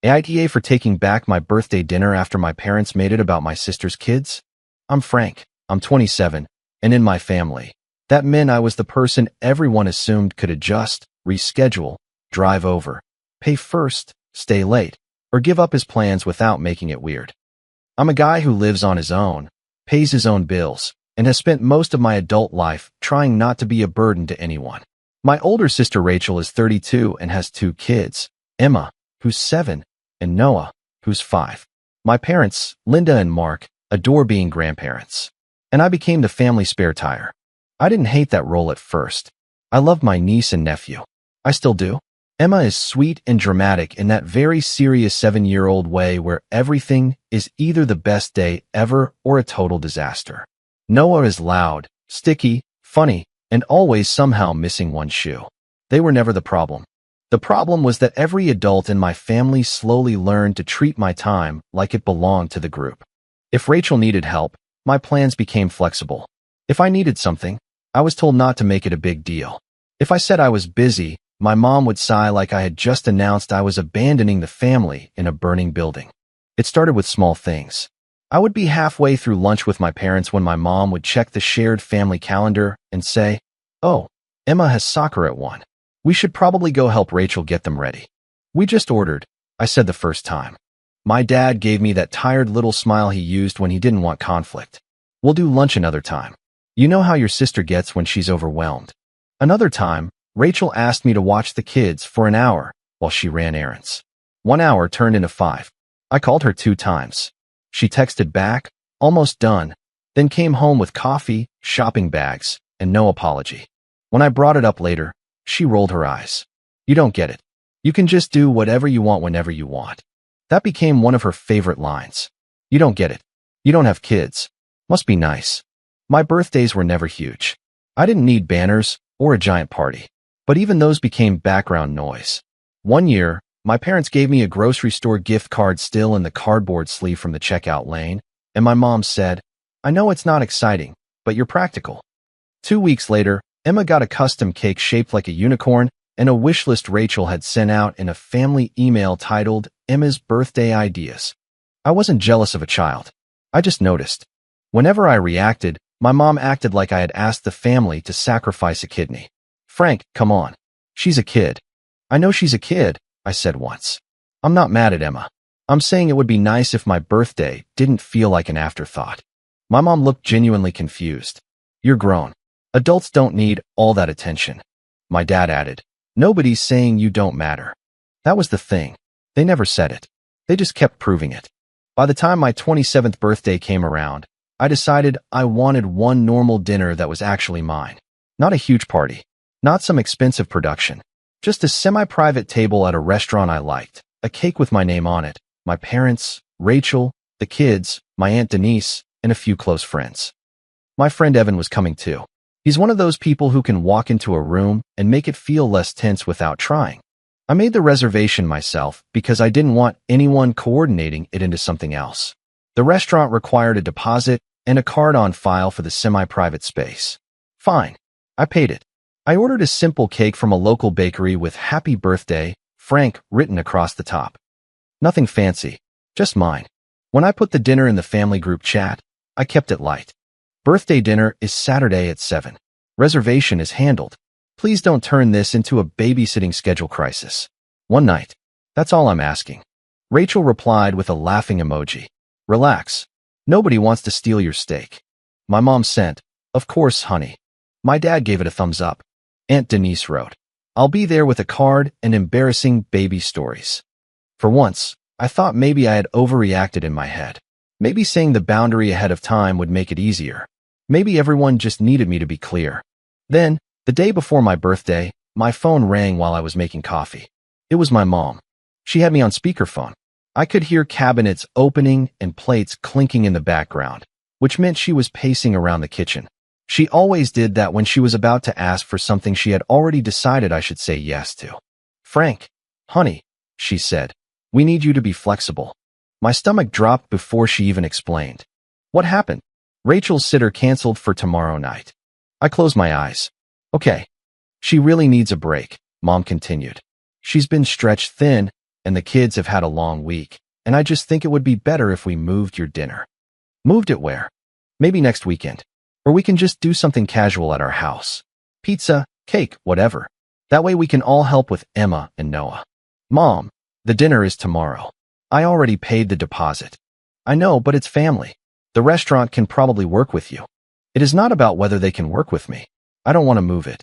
AITA for taking back my birthday dinner after my parents made it about my sister's kids? I'm Frank. I'm 27, and in my family, that meant I was the person everyone assumed could adjust, reschedule, drive over, pay first, stay late, or give up his plans without making it weird. I'm a guy who lives on his own, pays his own bills, and has spent most of my adult life trying not to be a burden to anyone. My older sister Rachel is 32 and has 2 kids, Emma, who's 7, and Noah, who's 5. My parents, Linda and Mark, adore being grandparents, and I became the family spare tire. I didn't hate that role at first. I loved my niece and nephew. I still do. Emma is sweet and dramatic in that very serious 7-year-old way where everything is either the best day ever or a total disaster. Noah is loud, sticky, funny, and always somehow missing one shoe. They were never the problem. The problem was that every adult in my family slowly learned to treat my time like it belonged to the group. If Rachel needed help, my plans became flexible. If I needed something, I was told not to make it a big deal. If I said I was busy, my mom would sigh like I had just announced I was abandoning the family in a burning building. It started with small things. I would be halfway through lunch with my parents when my mom would check the shared family calendar and say, "Oh, Emma has soccer at 1. We should probably go help Rachel get them ready." "We just ordered," I said the first time. My dad gave me that tired little smile he used when he didn't want conflict. "We'll do lunch another time. You know how your sister gets when she's overwhelmed." Another time, Rachel asked me to watch the kids for an hour while she ran errands. 1 hour turned into 5. I called her 2 times. She texted back, "Almost done," then came home with coffee, shopping bags, and no apology. When I brought it up later, she rolled her eyes. "You don't get it. You can just do whatever you want whenever you want." That became one of her favorite lines. "You don't get it. You don't have kids. Must be nice." My birthdays were never huge. I didn't need banners or a giant party, but even those became background noise. One year, my parents gave me a grocery store gift card still in the cardboard sleeve from the checkout lane, and my mom said, "I know it's not exciting, but you're practical." 2 weeks later, Emma got a custom cake shaped like a unicorn and a wish list Rachel had sent out in a family email titled Emma's Birthday Ideas. I wasn't jealous of a child. I just noticed. Whenever I reacted, my mom acted like I had asked the family to sacrifice a kidney. "Frank, come on. She's a kid." "I know she's a kid," I said once. "I'm not mad at Emma. I'm saying it would be nice if my birthday didn't feel like an afterthought." My mom looked genuinely confused. "You're grown. Adults don't need all that attention." My dad added, "Nobody's saying you don't matter." That was the thing. They never said it. They just kept proving it. By the time my 27th birthday came around, I decided I wanted one normal dinner that was actually mine. Not a huge party. Not some expensive production. Just a semi-private table at a restaurant I liked, a cake with my name on it, my parents, Rachel, the kids, my Aunt Denise, and a few close friends. My friend Evan was coming too. He's one of those people who can walk into a room and make it feel less tense without trying. I made the reservation myself because I didn't want anyone coordinating it into something else. The restaurant required a deposit and a card on file for the semi-private space. Fine. I paid it. I ordered a simple cake from a local bakery with "Happy Birthday, Frank" written across the top. Nothing fancy, just mine. When I put the dinner in the family group chat, I kept it light. "Birthday dinner is Saturday at 7. Reservation is handled. Please don't turn this into a babysitting schedule crisis. One night. That's all I'm asking." Rachel replied with a laughing emoji. "Relax. Nobody wants to steal your steak." My mom sent, "Of course, honey." My dad gave it a thumbs up. Aunt Denise wrote, "I'll be there with a card and embarrassing baby stories." For once, I thought maybe I had overreacted in my head. Maybe saying the boundary ahead of time would make it easier. Maybe everyone just needed me to be clear. Then, the day before my birthday, my phone rang while I was making coffee. It was my mom. She had me on speakerphone. I could hear cabinets opening and plates clinking in the background, which meant she was pacing around the kitchen. She always did that when she was about to ask for something she had already decided I should say yes to. "Frank, honey," she said, "we need you to be flexible." My stomach dropped before she even explained. "What happened?" "Rachel's sitter canceled for tomorrow night." I closed my eyes. "Okay. She really needs a break," Mom continued. "She's been stretched thin, and the kids have had a long week, and I just think it would be better if we moved your dinner. Moved it where? Maybe next weekend. Or we can just do something casual at our house. Pizza, cake, whatever. That way we can all help with Emma and Noah. Mom, the dinner is tomorrow. I already paid the deposit. I know, but it's family. The restaurant can probably work with you. It is not about whether they can work with me. I don't want to move it.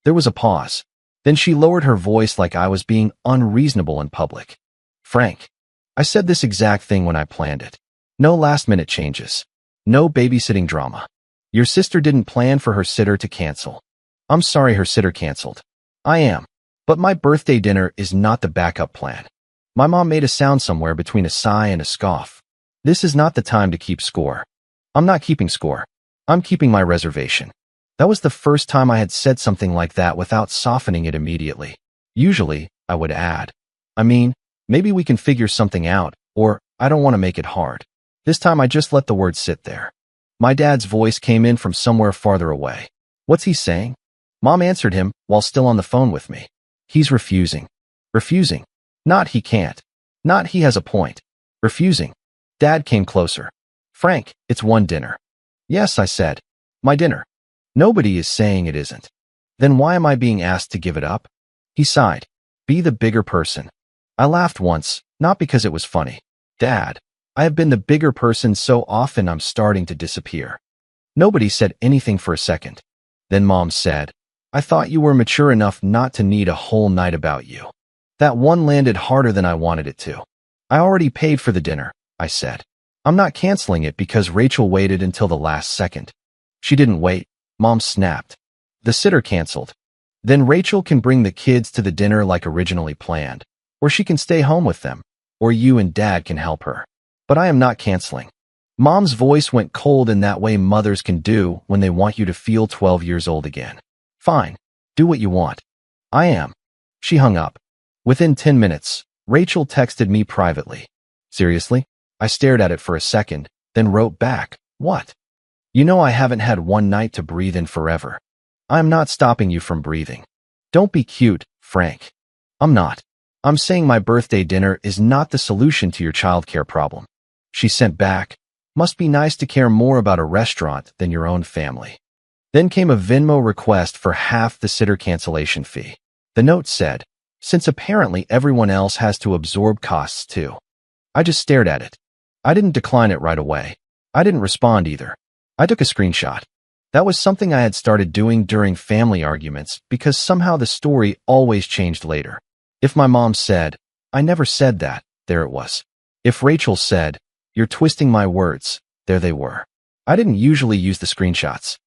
There was a pause. Then she lowered her voice like I was being unreasonable in public. Frank, I said this exact thing when I planned it. No last-minute changes. No babysitting drama. Your sister didn't plan for her sitter to cancel. I'm sorry her sitter canceled. I am. But my birthday dinner is not the backup plan. My mom made a sound somewhere between a sigh and a scoff. This is not the time to keep score. I'm not keeping score. I'm keeping my reservation. That was the first time I had said something like that without softening it immediately. Usually, I would add, I mean, maybe we can figure something out, or I don't want to make it hard. This time I just let the words sit there. My dad's voice came in from somewhere farther away. What's he saying? Mom answered him while still on the phone with me. He's refusing. Refusing. Not he can't. Not he has a point. Refusing. Dad came closer. Frank, it's one dinner. Yes, I said. My dinner. Nobody is saying it isn't. Then why am I being asked to give it up? He sighed. Be the bigger person. I laughed once, not because it was funny. Dad, I have been the bigger person so often I'm starting to disappear. Nobody said anything for a second. Then Mom said, I thought you were mature enough not to need a whole night about you. That one landed harder than I wanted it to. I already paid for the dinner, I said. I'm not canceling it because Rachel waited until the last second. She didn't wait. Mom snapped. The sitter canceled. Then Rachel can bring the kids to the dinner like originally planned, or she can stay home with them, or you and Dad can help her. But I am not canceling. Mom's voice went cold in that way mothers can do when they want you to feel 12 years old again. Fine. Do what you want. I am. She hung up. Within 10 minutes, Rachel texted me privately. Seriously? I stared at it for a second, then wrote back, what? You know I haven't had one night to breathe in forever. I'm not stopping you from breathing. Don't be cute, Frank. I'm not. I'm saying my birthday dinner is not the solution to your childcare problem. She sent back, must be nice to care more about a restaurant than your own family. Then came a Venmo request for half the sitter cancellation fee. The note said, since apparently everyone else has to absorb costs too. I just stared at it. I didn't decline it right away. I didn't respond either. I took a screenshot. That was something I had started doing during family arguments because somehow the story always changed later. If my mom said, I never said that, there it was. If Rachel said, you're twisting my words, there they were. I didn't usually use the screenshots.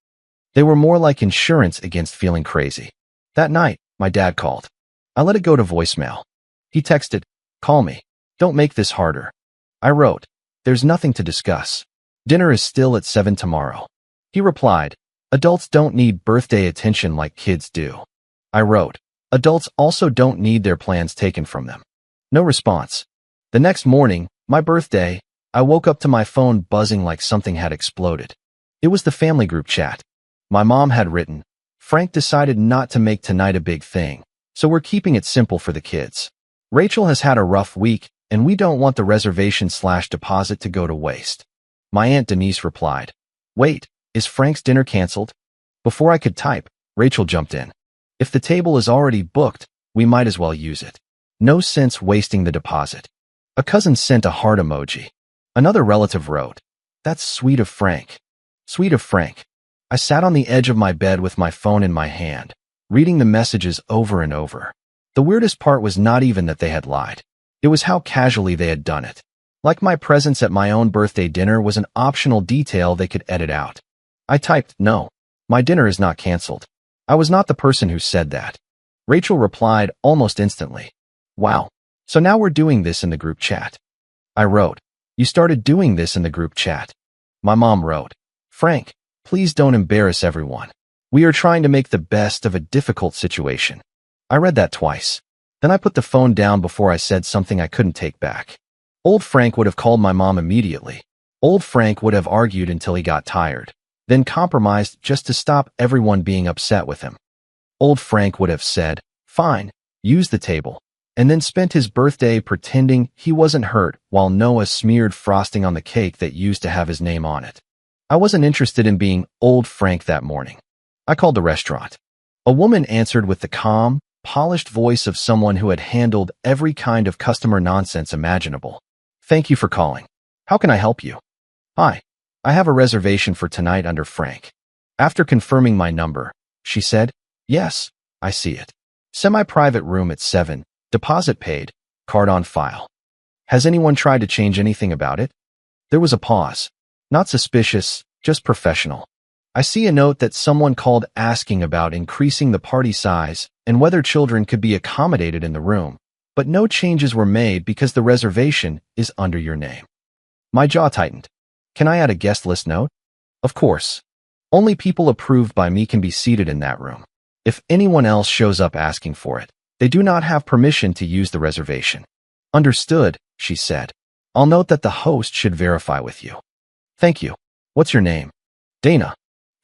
They were more like insurance against feeling crazy. That night, my dad called. I let it go to voicemail. He texted, call me. Don't make this harder. I wrote, there's nothing to discuss. Dinner is still at 7 tomorrow. He replied, adults don't need birthday attention like kids do. I wrote, adults also don't need their plans taken from them. No response. The next morning, my birthday, I woke up to my phone buzzing like something had exploded. It was the family group chat. My mom had written, Frank decided not to make tonight a big thing, so we're keeping it simple for the kids. Rachel has had a rough week, and we don't want the reservation/deposit to go to waste. My Aunt Denise replied, wait, is Frank's dinner canceled? Before I could type, Rachel jumped in. If the table is already booked, we might as well use it. No sense wasting the deposit. A cousin sent a heart emoji. Another relative wrote, that's sweet of Frank. Sweet of Frank. I sat on the edge of my bed with my phone in my hand, reading the messages over and over. The weirdest part was not even that they had lied. It was how casually they had done it. Like my presence at my own birthday dinner was an optional detail they could edit out. I typed, no, my dinner is not canceled. I was not the person who said that. Rachel replied almost instantly. Wow, so now we're doing this in the group chat. I wrote, you started doing this in the group chat. My mom wrote, Frank, please don't embarrass everyone. We are trying to make the best of a difficult situation. I read that twice. Then I put the phone down before I said something I couldn't take back. Old Frank would have called my mom immediately. Old Frank would have argued until he got tired, then compromised just to stop everyone being upset with him. Old Frank would have said, fine, use the table. and then spent his birthday pretending he wasn't hurt while Noah smeared frosting on the cake that used to have his name on it. I wasn't interested in being old Frank that morning. I called the restaurant. A woman answered with the calm, polished voice of someone who had handled every kind of customer nonsense imaginable. "Thank you for calling. How can I help you?" "Hi. I have a reservation for tonight under Frank." After confirming my number, she said, "Yes, I see it. Semi-private room at 7, deposit paid, card on file. Has anyone tried to change anything about it?" There was a pause. Not suspicious, just professional. "I see a note that someone called asking about increasing the party size and whether children could be accommodated in the room, but no changes were made because the reservation is under your name." My jaw tightened. "Can I add a guest list note?" "Of course. Only people approved by me can be seated in that room. If anyone else shows up asking for it, they do not have permission to use the reservation." "Understood," she said. "I'll note that the host should verify with you." "Thank you. What's your name?" "Dana."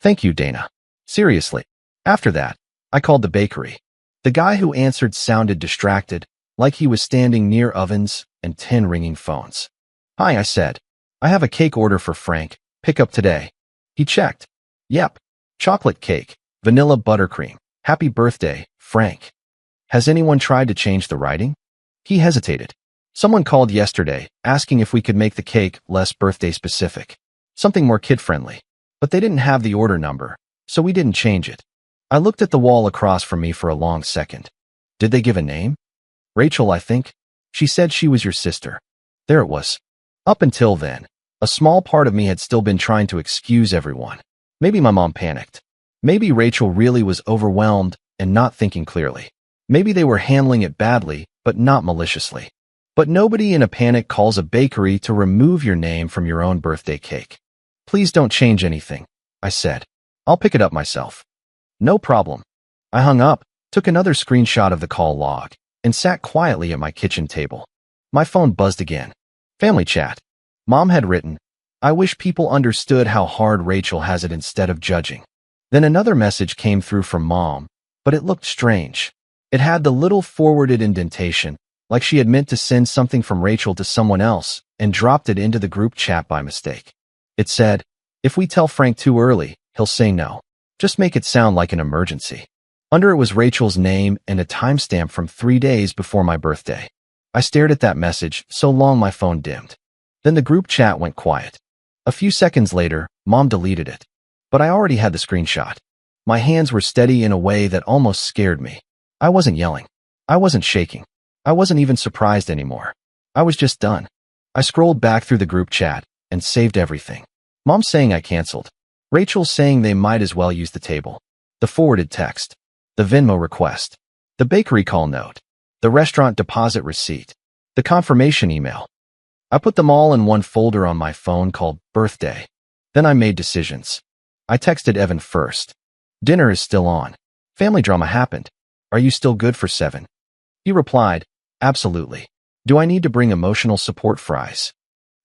"Thank you, Dana." Seriously. After that, I called the bakery. The guy who answered sounded distracted, like he was standing near ovens and 10 ringing phones. "Hi," I said. "I have a cake order for Frank. Pick up today." He checked. "Yep. Chocolate cake, vanilla buttercream. Happy birthday, Frank." "Has anyone tried to change the writing?" He hesitated. "Someone called yesterday, asking if we could make the cake less birthday specific. Something more kid-friendly. But they didn't have the order number, so we didn't change it." I looked at the wall across from me for a long second. "Did they give a name?" "Rachel, I think. She said she was your sister." There it was. Up until then, a small part of me had still been trying to excuse everyone. Maybe my mom panicked. Maybe Rachel really was overwhelmed and not thinking clearly. Maybe they were handling it badly, but not maliciously. But nobody in a panic calls a bakery to remove your name from your own birthday cake. "Please don't change anything," I said. "I'll pick it up myself." "No problem." I hung up, took another screenshot of the call log, and sat quietly at my kitchen table. My phone buzzed again. Family chat. Mom had written, "I wish people understood how hard Rachel has it instead of judging." Then another message came through from Mom, but it looked strange. It had the little forwarded indentation, like she had meant to send something from Rachel to someone else and dropped it into the group chat by mistake. It said, "If we tell Frank too early, he'll say no. Just make it sound like an emergency." Under it was Rachel's name and a timestamp from 3 days before my birthday. I stared at that message so long my phone dimmed. Then the group chat went quiet. A few seconds later, Mom deleted it. But I already had the screenshot. My hands were steady in a way that almost scared me. I wasn't yelling. I wasn't shaking. I wasn't even surprised anymore. I was just done. I scrolled back through the group chat and saved everything. Mom saying I canceled. Rachel saying they might as well use the table. The forwarded text. The Venmo request. The bakery call note. The restaurant deposit receipt. The confirmation email. I put them all in one folder on my phone called Birthday. Then I made decisions. I texted Evan first. "Dinner is still on. Family drama happened. Are you still good for 7?" He replied, "Absolutely. Do I need to bring emotional support fries?"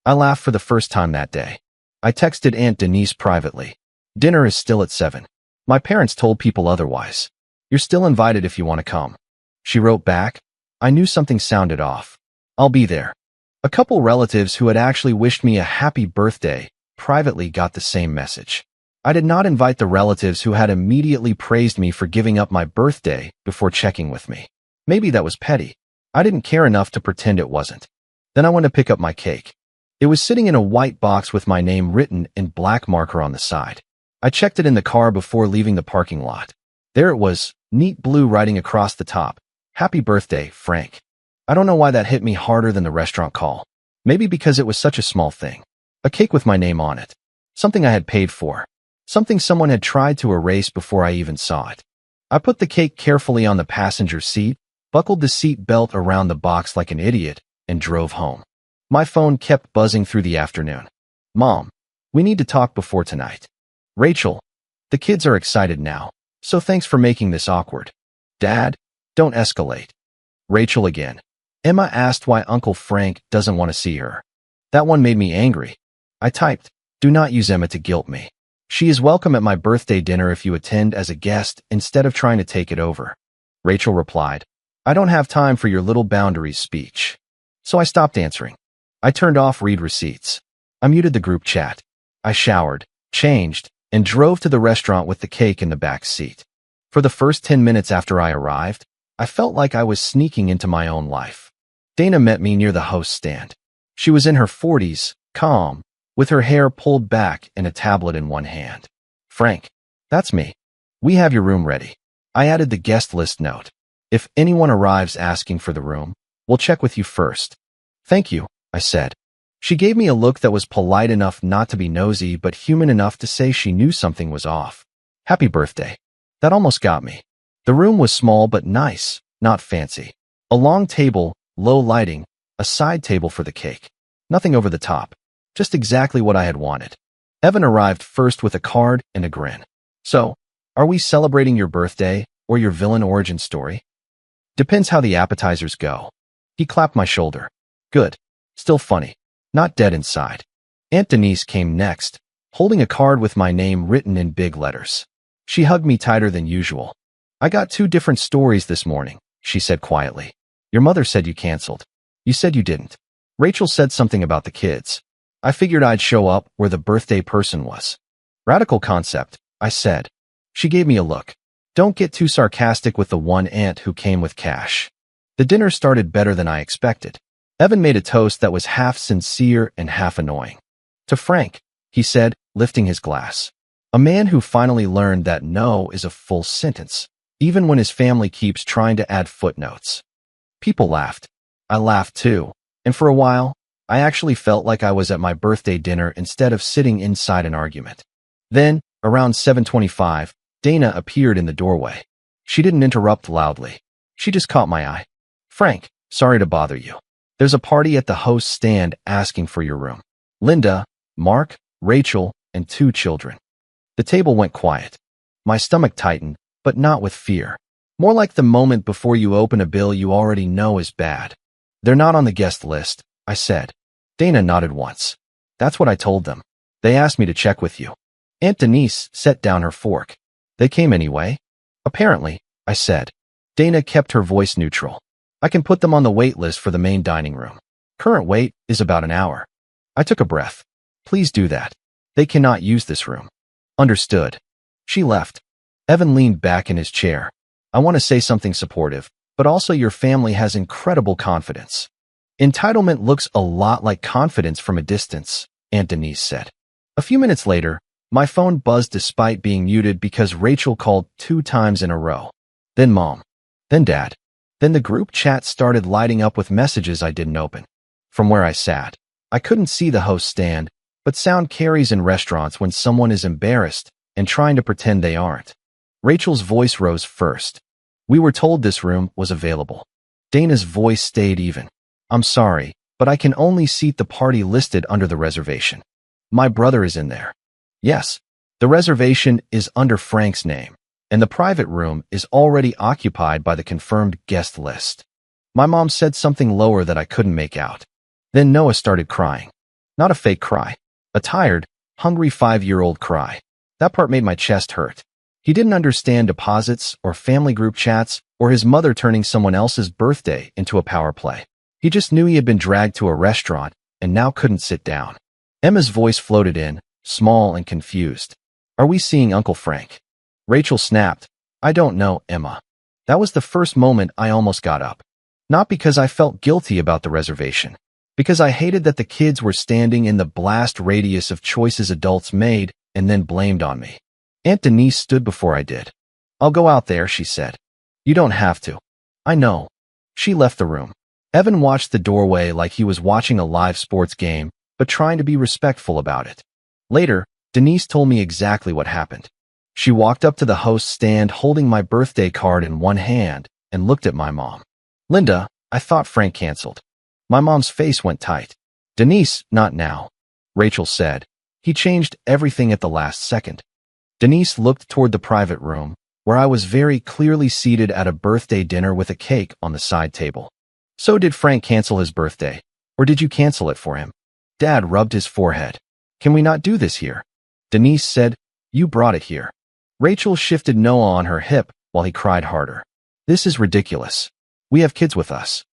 I laughed for the first time that day. I texted Aunt Denise privately. "Dinner is still at 7. My parents told people otherwise. You're still invited if you want to come." She wrote back, "I knew something sounded off. I'll be there." A couple relatives who had actually wished me a happy birthday privately got the same message. I did not invite the relatives who had immediately praised me for giving up my birthday before checking with me. Maybe that was petty. I didn't care enough to pretend it wasn't. Then I went to pick up my cake. It was sitting in a white box with my name written in black marker on the side. I checked it in the car before leaving the parking lot. There it was, neat blue writing across the top. "Happy birthday, Frank." I don't know why that hit me harder than the restaurant call. Maybe because it was such a small thing. A cake with my name on it. Something I had paid for. Something someone had tried to erase before I even saw it. I put the cake carefully on the passenger seat, buckled the seat belt around the box like an idiot, and drove home. My phone kept buzzing through the afternoon. "Mom, we need to talk before tonight." "Rachel, the kids are excited now, so thanks for making this awkward." "Dad, don't escalate." Rachel again. Emma asked why Uncle Frank doesn't want to see her. That one made me angry. I typed, "Do not use Emma to guilt me. She is welcome at my birthday dinner if you attend as a guest instead of trying to take it over." Rachel replied, I don't have time for your little boundaries speech. So I stopped answering. I turned off read receipts. I muted the group chat. I showered, changed, and drove to the restaurant with the cake in the back seat. For the first 10 minutes after I arrived, I felt like I was sneaking into my own life. Dana met me near the host stand. She was in her 40s, calm, with her hair pulled back and a tablet in one hand. Frank, that's me. We have your room ready. I added the guest list note. If anyone arrives asking for the room, we'll check with you first. Thank you, I said. She gave me a look that was polite enough not to be nosy, but human enough to say she knew something was off. Happy birthday. That almost got me. The room was small but nice, not fancy. A long table, low lighting, a side table for the cake. Nothing over the top. Just exactly what I had wanted. Evan arrived first with a card and a grin. So, are we celebrating your birthday or your villain origin story? Depends how the appetizers go. He clapped my shoulder. Good. Still funny. Not dead inside. Aunt Denise came next, holding a card with my name written in big letters. She hugged me tighter than usual. I got 2 different stories this morning, she said quietly. Your mother said you canceled. You said you didn't. Rachel said something about the kids. I figured I'd show up where the birthday person was. Radical concept, I said. She gave me a look. Don't get too sarcastic with the one aunt who came with cash. The dinner started better than I expected. Evan made a toast that was half sincere and half annoying. To Frank, he said, lifting his glass. A man who finally learned that no is a full sentence, even when his family keeps trying to add footnotes. People laughed. I laughed too, and for a while, I actually felt like I was at my birthday dinner instead of sitting inside an argument. Then, around 7:25, Dana appeared in the doorway. She didn't interrupt loudly. She just caught my eye. Frank, sorry to bother you. There's a party at the host stand asking for your room. Linda, Mark, Rachel, and 2 children. The table went quiet. My stomach tightened, but not with fear. More like the moment before you open a bill you already know is bad. They're not on the guest list, I said. Dana nodded once. That's what I told them. They asked me to check with you. Aunt Denise set down her fork. They came anyway? Apparently, I said. Dana kept her voice neutral. I can put them on the wait list for the main dining room. Current wait is about an hour. I took a breath. Please do that. They cannot use this room. Understood. She left. Evan leaned back in his chair. I want to say something supportive, but also your family has incredible confidence. Entitlement looks a lot like confidence from a distance, Aunt Denise said. A few minutes later, my phone buzzed despite being muted because Rachel called 2 times in a row. Then Mom. Then Dad. Then the group chat started lighting up with messages I didn't open. From where I sat, I couldn't see the host stand, but sound carries in restaurants when someone is embarrassed and trying to pretend they aren't. Rachel's voice rose first. We were told this room was available. Dana's voice stayed even. I'm sorry, but I can only seat the party listed under the reservation. My brother is in there. Yes, the reservation is under Frank's name, and the private room is already occupied by the confirmed guest list. My mom said something lower that I couldn't make out. Then Noah started crying. Not a fake cry. A tired, hungry 5-year-old cry. That part made my chest hurt. He didn't understand deposits or family group chats or his mother turning someone else's birthday into a power play. He just knew he had been dragged to a restaurant and now couldn't sit down. Emma's voice floated in, small and confused. Are we seeing Uncle Frank? Rachel snapped. I don't know, Emma. That was the first moment I almost got up. Not because I felt guilty about the reservation. Because I hated that the kids were standing in the blast radius of choices adults made and then blamed on me. Aunt Denise stood before I did. I'll go out there, she said. You don't have to. I know. She left the room. Evan watched the doorway like he was watching a live sports game, but trying to be respectful about it. Later, Denise told me exactly what happened. She walked up to the host stand holding my birthday card in one hand and looked at my mom. Linda, I thought Frank canceled. My mom's face went tight. Denise, not now. Rachel said. He changed everything at the last second. Denise looked toward the private room, where I was very clearly seated at a birthday dinner with a cake on the side table. So did Frank cancel his birthday, or did you cancel it for him? Dad rubbed his forehead. Can we not do this here? Denise said, you brought it here. Rachel shifted Noah on her hip while he cried harder. This is ridiculous. We have kids with us.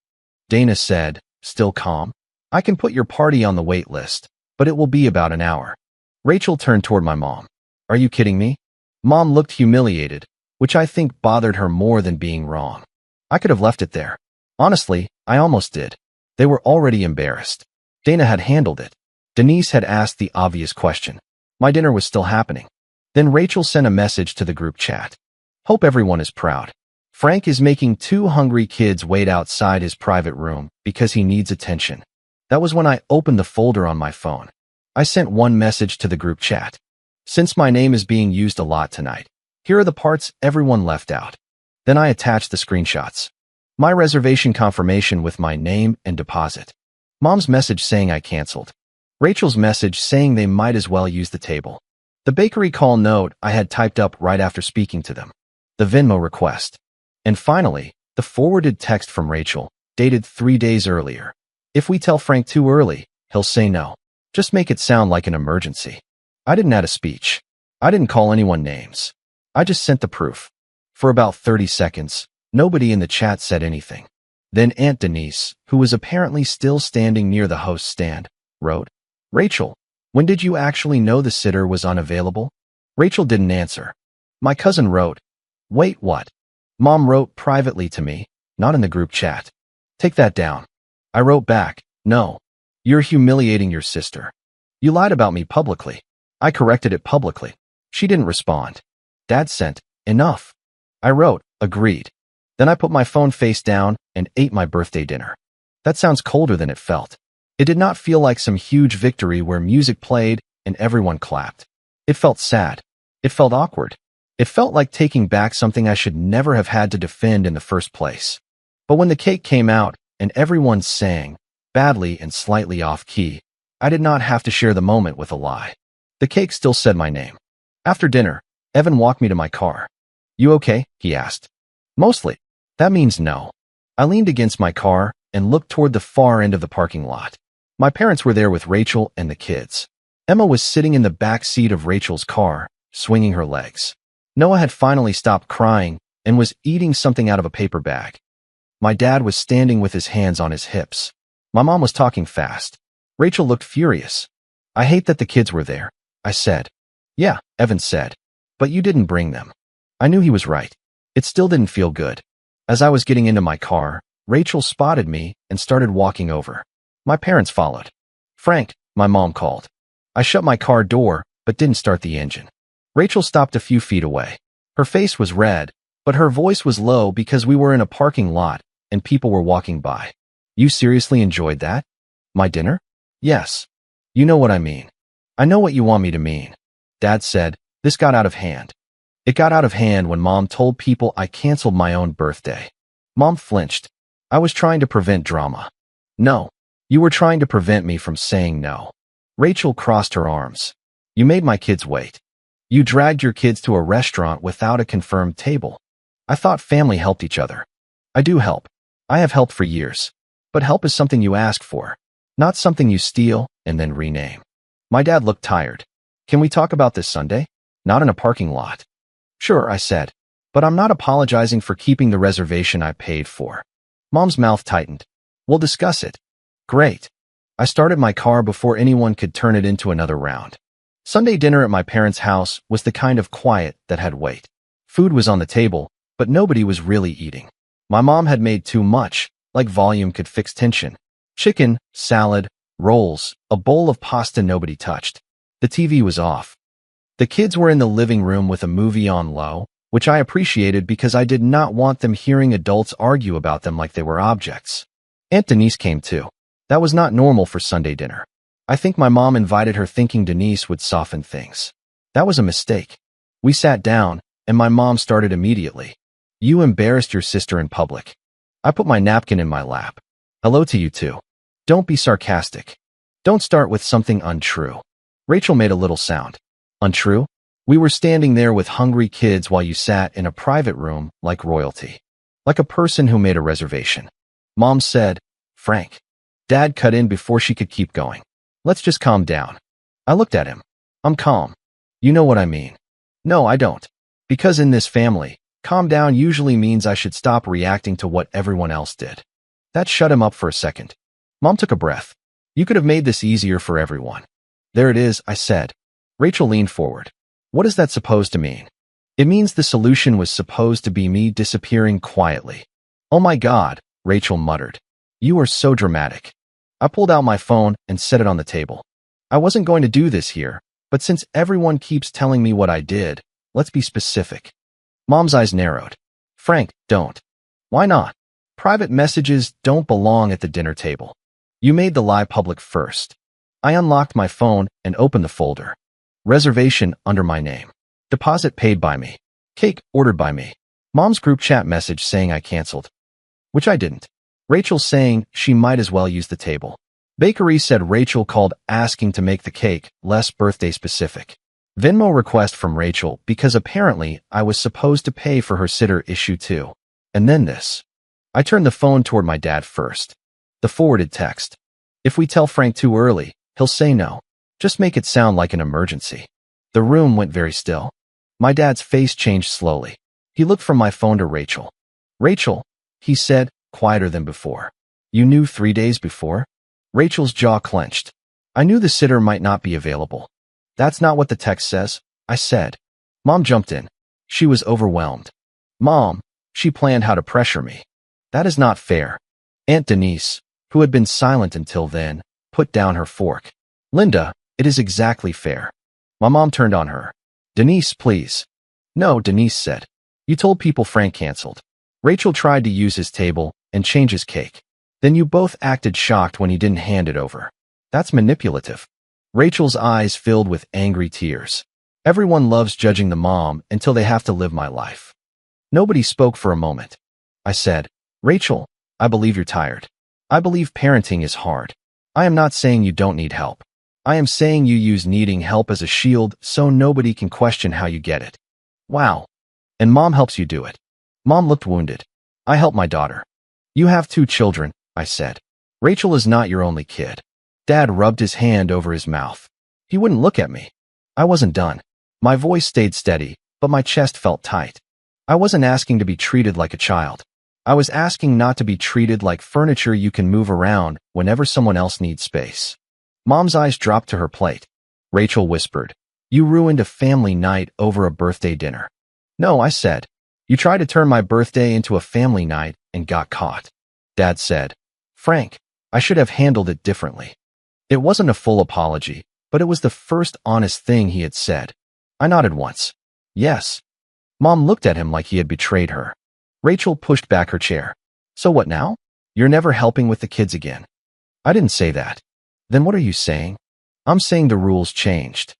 Dana said, still calm. I can put your party on the wait list, but it will be about an hour. Rachel turned toward my mom. Are you kidding me? Mom looked humiliated, which I think bothered her more than being wrong. I could have left it there. Honestly, I almost did. They were already embarrassed. Dana had handled it. Denise had asked the obvious question. My dinner was still happening. Then Rachel sent a message to the group chat. Hope everyone is proud. Frank is making 2 hungry kids wait outside his private room because he needs attention. That was when I opened the folder on my phone. I sent one message to the group chat. Since my name is being used a lot tonight, here are the parts everyone left out. Then I attached the screenshots. My reservation confirmation with my name and deposit. Mom's message saying I canceled. Rachel's message saying they might as well use the table. The bakery call note I had typed up right after speaking to them. The Venmo request. And finally, the forwarded text from Rachel, dated 3 days earlier. If we tell Frank too early, he'll say no. Just make it sound like an emergency. I didn't add a speech. I didn't call anyone names. I just sent the proof. For about 30 seconds, nobody in the chat said anything. Then Aunt Denise, who was apparently still standing near the host stand, wrote, Rachel, when did you actually know the sitter was unavailable? Rachel didn't answer. My cousin wrote, wait, what? Mom wrote privately to me, not in the group chat. Take that down. I wrote back, no. You're humiliating your sister. You lied about me publicly. I corrected it publicly. She didn't respond. Dad sent, enough. I wrote, agreed. Then I put my phone face down and ate my birthday dinner. That sounds colder than it felt. It did not feel like some huge victory where music played and everyone clapped. It felt sad. It felt awkward. It felt like taking back something I should never have had to defend in the first place. But when the cake came out and everyone sang, badly and slightly off-key, I did not have to share the moment with a lie. The cake still said my name. After dinner, Evan walked me to my car. You okay? He asked. Mostly. That means no. I leaned against my car and looked toward the far end of the parking lot. My parents were there with Rachel and the kids. Emma was sitting in the back seat of Rachel's car, swinging her legs. Noah had finally stopped crying and was eating something out of a paper bag. My dad was standing with his hands on his hips. My mom was talking fast. Rachel looked furious. I hate that the kids were there, I said. Yeah, Evan said. But you didn't bring them. I knew he was right. It still didn't feel good. As I was getting into my car, Rachel spotted me and started walking over. My parents followed. Frank, my mom called. I shut my car door, but didn't start the engine. Rachel stopped a few feet away. Her face was red, but her voice was low because we were in a parking lot and people were walking by. You seriously enjoyed that? My dinner? Yes. You know what I mean. I know what you want me to mean. Dad said, this got out of hand. It got out of hand when Mom told people I canceled my own birthday. Mom flinched. I was trying to prevent drama. No. You were trying to prevent me from saying no. Rachel crossed her arms. You made my kids wait. You dragged your kids to a restaurant without a confirmed table. I thought family helped each other. I do help. I have helped for years. But help is something you ask for, not something you steal and then rename. My dad looked tired. Can we talk about this Sunday? Not in a parking lot. Sure, I said. But I'm not apologizing for keeping the reservation I paid for. Mom's mouth tightened. We'll discuss it. Great. I started my car before anyone could turn it into another round. Sunday dinner at my parents' house was the kind of quiet that had weight. Food was on the table, but nobody was really eating. My mom had made too much, like volume could fix tension. Chicken, salad, rolls, a bowl of pasta nobody touched. The TV was off. The kids were in the living room with a movie on low, which I appreciated because I did not want them hearing adults argue about them like they were objects. Aunt Denise came too. That was not normal for Sunday dinner. I think my mom invited her thinking Denise would soften things. That was a mistake. We sat down, and my mom started immediately. You embarrassed your sister in public. I put my napkin in my lap. Hello to you too. Don't be sarcastic. Don't start with something untrue. Rachel made a little sound. Untrue? We were standing there with hungry kids while you sat in a private room like royalty. Like a person who made a reservation. Mom said, Frank. Dad cut in before she could keep going. Let's just calm down. I looked at him. I'm calm. You know what I mean. No, I don't. Because in this family, Calm down usually means I should stop reacting to what everyone else did. That shut him up for a second. Mom took a breath. You could have made this easier for everyone. There it is, I said. Rachel leaned forward. What is that supposed to mean? It means the solution was supposed to be me disappearing quietly. Oh my God, Rachel muttered. You are so dramatic. I pulled out my phone and set it on the table. I wasn't going to do this here, but since everyone keeps telling me what I did, let's be specific. Mom's eyes narrowed. Frank, don't. Why not? Private messages don't belong at the dinner table. You made the lie public first. I unlocked my phone and opened the folder. Reservation under my name. Deposit paid by me. Cake ordered by me. Mom's group chat message saying I canceled. Which I didn't. Rachel saying she might as well use the table. Bakery said Rachel called asking to make the cake less birthday specific. Venmo request from Rachel because apparently I was supposed to pay for her sitter issue too. And then this. I turned the phone toward my dad first. The forwarded text. If we tell Frank too early, he'll say no. Just make it sound like an emergency. The room went very still. My dad's face changed slowly. He looked from my phone to Rachel. Rachel, he said, quieter than before. You knew 3 days before? Rachel's jaw clenched. I knew the sitter might not be available. That's not what the text says, I said. Mom jumped in. She was overwhelmed. Mom, she planned how to pressure me. That is not fair. Aunt Denise, who had been silent until then, put down her fork. Linda, it is exactly fair. My mom turned on her. Denise, please. No, Denise said. You told people Frank canceled. Rachel tried to use his table and change his cake. Then you both acted shocked when he didn't hand it over. That's manipulative. Rachel's eyes filled with angry tears. Everyone loves judging the mom until they have to live my life. Nobody spoke for a moment. I said, Rachel, I believe you're tired. I believe parenting is hard. I am not saying you don't need help. I am saying you use needing help as a shield so nobody can question how you get it. Wow. And mom helps you do it. Mom looked wounded. I help my daughter. You have 2 children, I said. Rachel is not your only kid. Dad rubbed his hand over his mouth. He wouldn't look at me. I wasn't done. My voice stayed steady, but my chest felt tight. I wasn't asking to be treated like a child. I was asking not to be treated like furniture you can move around whenever someone else needs space. Mom's eyes dropped to her plate. Rachel whispered, You ruined a family night over a birthday dinner. No, I said. You tried to turn my birthday into a family night and got caught. Dad said, Frank, I should have handled it differently. It wasn't a full apology, but it was the first honest thing he had said. I nodded once. Yes. Mom looked at him like he had betrayed her. Rachel pushed back her chair. So what now? You're never helping with the kids again. I didn't say that. Then what are you saying? I'm saying the rules changed.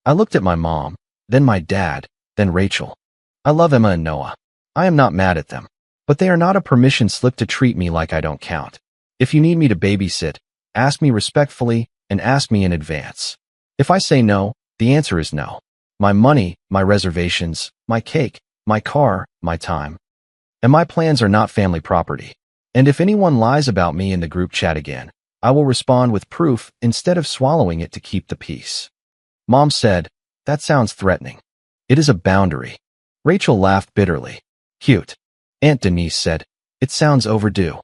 I looked at my mom, then my dad, then Rachel. I love Emma and Noah. I am not mad at them. But they are not a permission slip to treat me like I don't count. If you need me to babysit, ask me respectfully and ask me in advance. If I say no, the answer is no. My money, my reservations, my cake, my car, my time. And my plans are not family property. And if anyone lies about me in the group chat again, I will respond with proof instead of swallowing it to keep the peace. Mom said, That sounds threatening. It is a boundary. Rachel laughed bitterly. Cute. Aunt Denise said, It sounds overdue.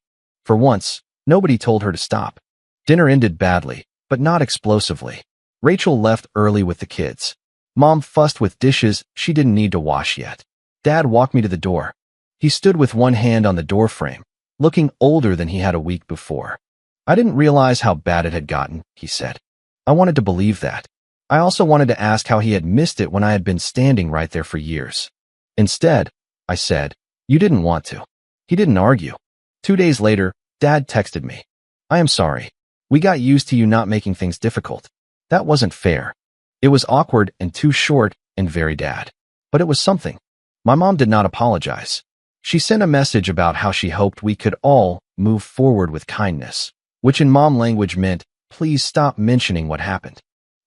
For once, nobody told her to stop. Dinner ended badly, but not explosively. Rachel left early with the kids. Mom fussed with dishes she didn't need to wash yet. Dad walked me to the door. He stood with one hand on the doorframe, looking older than he had a week before. I didn't realize how bad it had gotten, he said. I wanted to believe that. I also wanted to ask how he had missed it when I had been standing right there for years. Instead, I said, You didn't want to. He didn't argue. 2 days later, Dad texted me. I am sorry. We got used to you not making things difficult. That wasn't fair. It was awkward and too short and very dad. But it was something. My mom did not apologize. She sent a message about how she hoped we could all move forward with kindness, which in mom language meant, please stop mentioning what happened.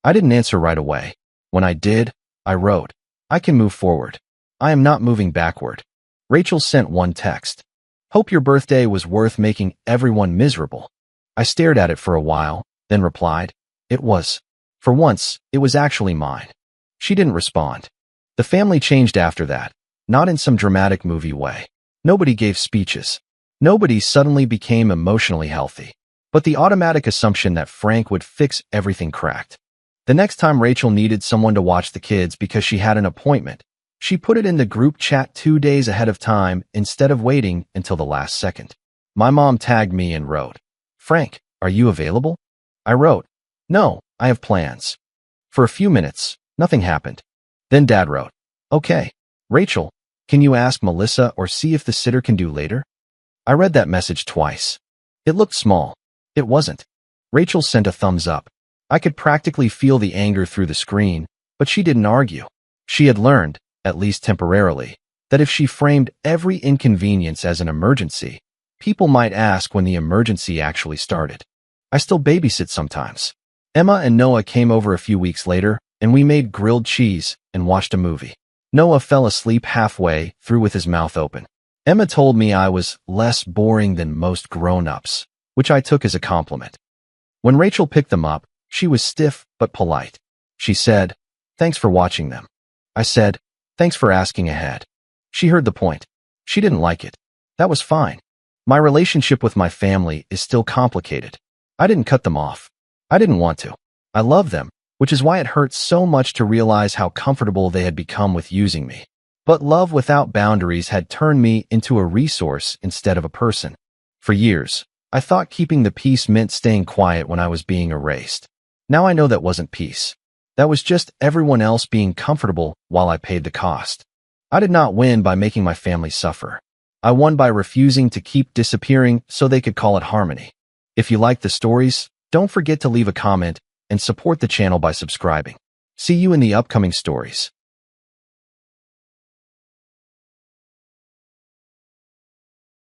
I didn't answer right away. When I did, I wrote, I can move forward. I am not moving backward. Rachel sent one text. Hope your birthday was worth making everyone miserable. I stared at it for a while, then replied, It was. For once, it was actually mine. She didn't respond. The family changed after that. not in some dramatic movie way. Nobody gave speeches. Nobody suddenly became emotionally healthy. But the automatic assumption that Frank would fix everything cracked. The next time Rachel needed someone to watch the kids because she had an appointment, she put it in the group chat 2 days ahead of time instead of waiting until the last second. My mom tagged me and wrote, "Frank, are you available?" I wrote, "No, I have plans." For a few minutes, nothing happened. Then Dad wrote, "Okay, Rachel, can you ask Melissa or see if the sitter can do later?" I read that message twice. It looked small. It wasn't. Rachel sent a thumbs up. I could practically feel the anger through the screen, but she didn't argue. She had learned, at least temporarily, that if she framed every inconvenience as an emergency, people might ask when the emergency actually started. I still babysit sometimes. Emma and Noah came over a few weeks later, and we made grilled cheese and watched a movie. Noah fell asleep halfway through with his mouth open. Emma told me I was less boring than most grown-ups, which I took as a compliment. When Rachel picked them up, she was stiff but polite. She said, "Thanks for watching them." I said, "Thanks for asking ahead." She heard the point. She didn't like it. That was fine. My relationship with my family is still complicated. I didn't cut them off. I didn't want to. I love them, which is why it hurts so much to realize how comfortable they had become with using me. But love without boundaries had turned me into a resource instead of a person. For years, I thought keeping the peace meant staying quiet when I was being erased. Now I know that wasn't peace. That was just everyone else being comfortable while I paid the cost. I did not win by making my family suffer. I won by refusing to keep disappearing so they could call it harmony. If you like the stories, don't forget to leave a comment and support the channel by subscribing. See you in the upcoming stories.